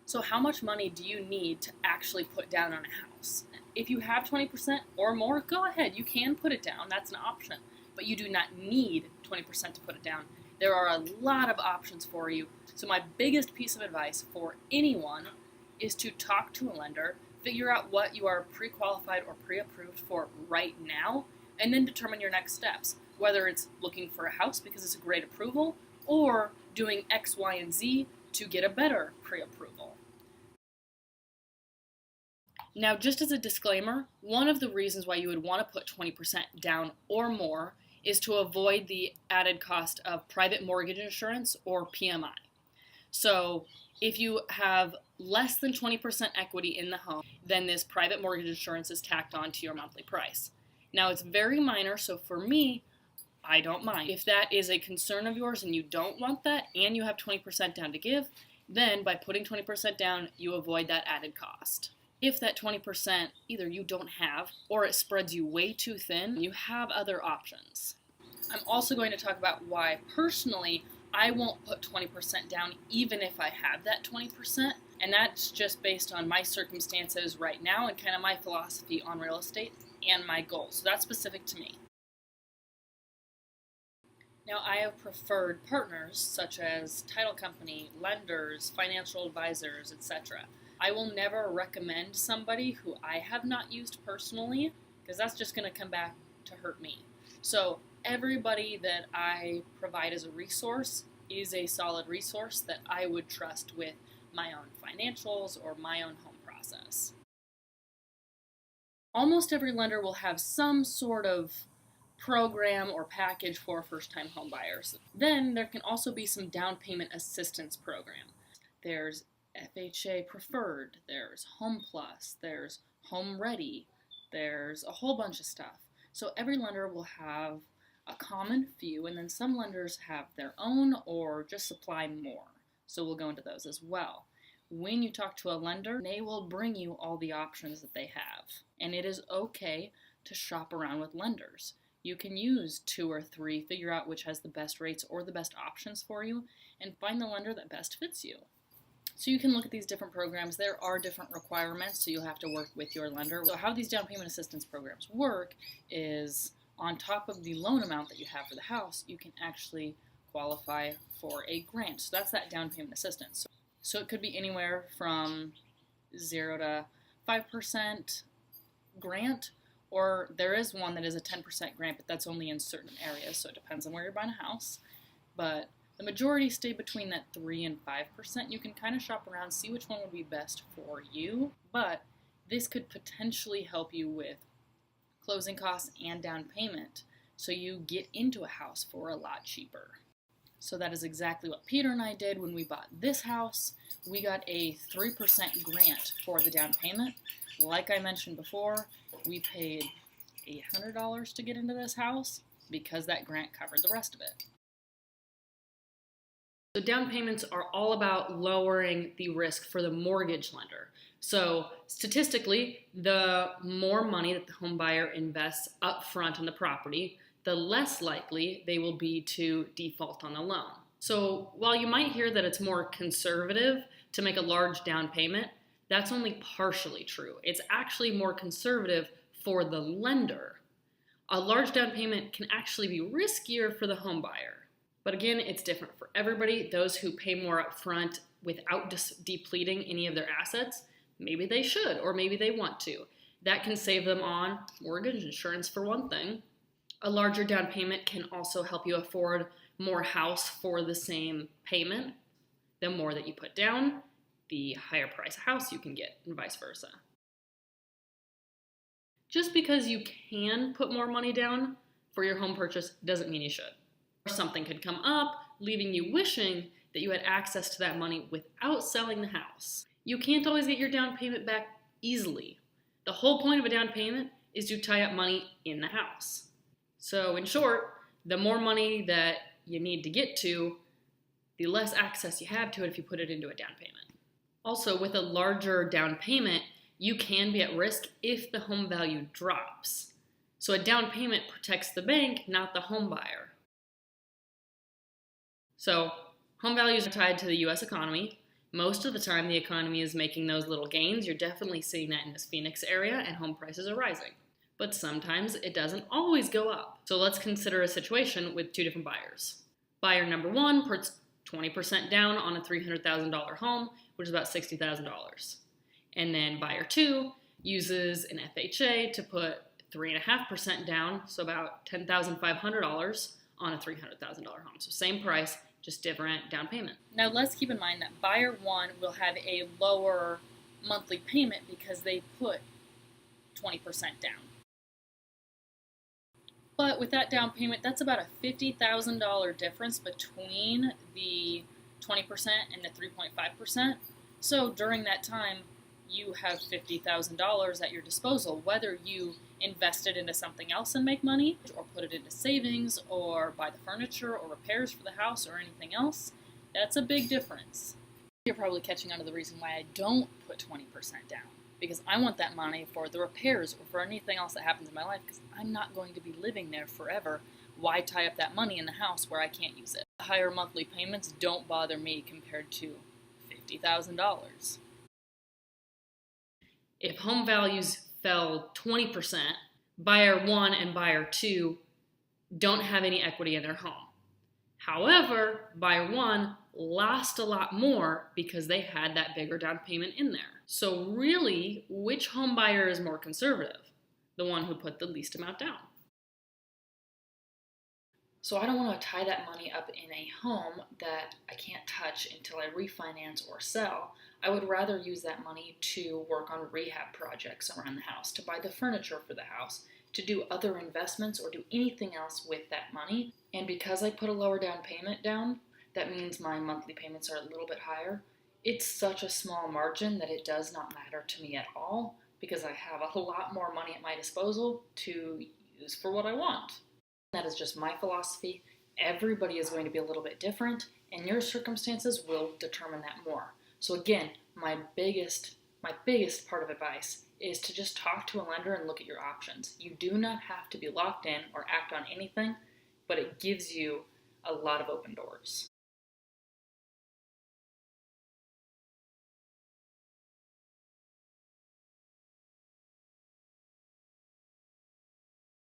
So how much money do you need to actually put down on a house? If you have 20% or more, go ahead. You can put it down. That's an option. But you do not need 20% to put it down. There are a lot of options for you. So my biggest piece of advice for anyone is to talk to a lender, figure out what you are pre-qualified or pre-approved for right now, and then determine your next steps. Whether it's looking for a house because it's a great approval, or doing X, Y, and Z to get a better pre-approval. Now, just as a disclaimer, one of the reasons why you would want to put 20% down or more is to avoid the added cost of private mortgage insurance or PMI. So if you have less than 20% equity in the home, then this private mortgage insurance is tacked on to your monthly price. Now, it's very minor, so for me, I don't mind. If that is a concern of yours and you don't want that and you have 20% down to give, then by putting 20% down, you avoid that added cost. If that 20% either you don't have or it spreads you way too thin, you have other options. I'm also going to talk about why personally I won't put 20% down even if I have that 20%, and that's just based on my circumstances right now and kind of my philosophy on real estate and my goals. So that's specific to me. Now, I have preferred partners such as title company, lenders, financial advisors, etc. I will never recommend somebody who I have not used personally because that's just going to come back to hurt me. So everybody that I provide as a resource is a solid resource that I would trust with my own financials or my own home process. Almost every lender will have some sort of program or package for first-time home buyers. Then there can also be some down payment assistance program. There's FHA Preferred, there's Home Plus, there's Home Ready, there's a whole bunch of stuff. So every lender will have a common few, and then some lenders have their own or just supply more. So we'll go into those as well. When you talk to a lender, they will bring you all the options that they have. And it is okay to shop around with lenders. You can use 2 or 3, figure out which has the best rates or the best options for you, and find the lender that best fits you. So you can look at these different programs. There are different requirements, so you'll have to work with your lender. So how these down payment assistance programs work is on top of the loan amount that you have for the house, you can actually qualify for a grant. So that's that down payment assistance. So it could be anywhere from 0 to 5% grant, or there is one that is a 10% grant, but that's only in certain areas, so it depends on where you're buying a house. But the majority stay between that 3 and 5%. You can kind of shop around, see which one would be best for you, but this could potentially help you with closing costs and down payment, so you get into a house for a lot cheaper. So that is exactly what Peter and I did when we bought this house. We got a 3% grant for the down payment. Like I mentioned before, we paid $800 to get into this house because that grant covered the rest of it. So down payments are all about lowering the risk for the mortgage lender. So statistically, the more money that the home buyer invests up front on the property, the less likely they will be to default on the loan. So while you might hear that it's more conservative to make a large down payment, that's only partially true. It's actually more conservative for the lender. A large down payment can actually be riskier for the home buyer. But again, it's different for everybody. Those who pay more up front without depleting any of their assets, maybe they should, or maybe they want to. That can save them on mortgage insurance for one thing. A larger down payment can also help you afford more house for the same payment. The more that you put down, the higher price house you can get, and vice versa. Just because you can put more money down for your home purchase doesn't mean you should. Something could come up, leaving you wishing that you had access to that money without selling the house. You can't always get your down payment back easily. The whole point of a down payment is to tie up money in the house. So in short, the more money that you need to get to, the less access you have to it if you put it into a down payment. Also, with a larger down payment, you can be at risk if the home value drops. So a down payment protects the bank, not the home buyer. So home values are tied to the U.S. economy. Most of the time, the economy is making those little gains. You're definitely seeing that in this Phoenix area, and home prices are rising. But sometimes it doesn't always go up. So let's consider a situation with two different buyers. Buyer number one puts 20% down on a $300,000 home, which is about $60,000. And then buyer two uses an FHA to put 3.5% down, so about $10,500 on a $300,000 home. So same price, just different down payment. Now let's keep in mind that buyer one will have a lower monthly payment because they put 20% down. But with that down payment, that's about a $50,000 difference between the 20% and the 3.5%. So during that time, you have $50,000 at your disposal, whether you invest it into something else and make money, or put it into savings, or buy the furniture, or repairs for the house, or anything else. That's a big difference. You're probably catching on to the reason why I don't put 20% down, because I want that money for the repairs or for anything else that happens in my life, because I'm not going to be living there forever. Why tie up that money in the house where I can't use it? Higher monthly payments don't bother me compared to $50,000. If home values fell 20%, buyer one and buyer two don't have any equity in their home. However, buyer one lost a lot more because they had that bigger down payment in there. So really, which home buyer is more conservative? The one who put the least amount down. So I don't want to tie that money up in a home that I can't touch until I refinance or sell. I would rather use that money to work on rehab projects around the house, to buy the furniture for the house, to do other investments, or do anything else with that money. And because I put a lower down payment down, that means my monthly payments are a little bit higher. It's such a small margin that it does not matter to me at all, because I have a lot more money at my disposal to use for what I want. That is just my philosophy. Everybody is going to be a little bit different, and your circumstances will determine that more. So again, my biggest part of advice is to just talk to a lender and look at your options. You do not have to be locked in or act on anything, but it gives you a lot of open doors.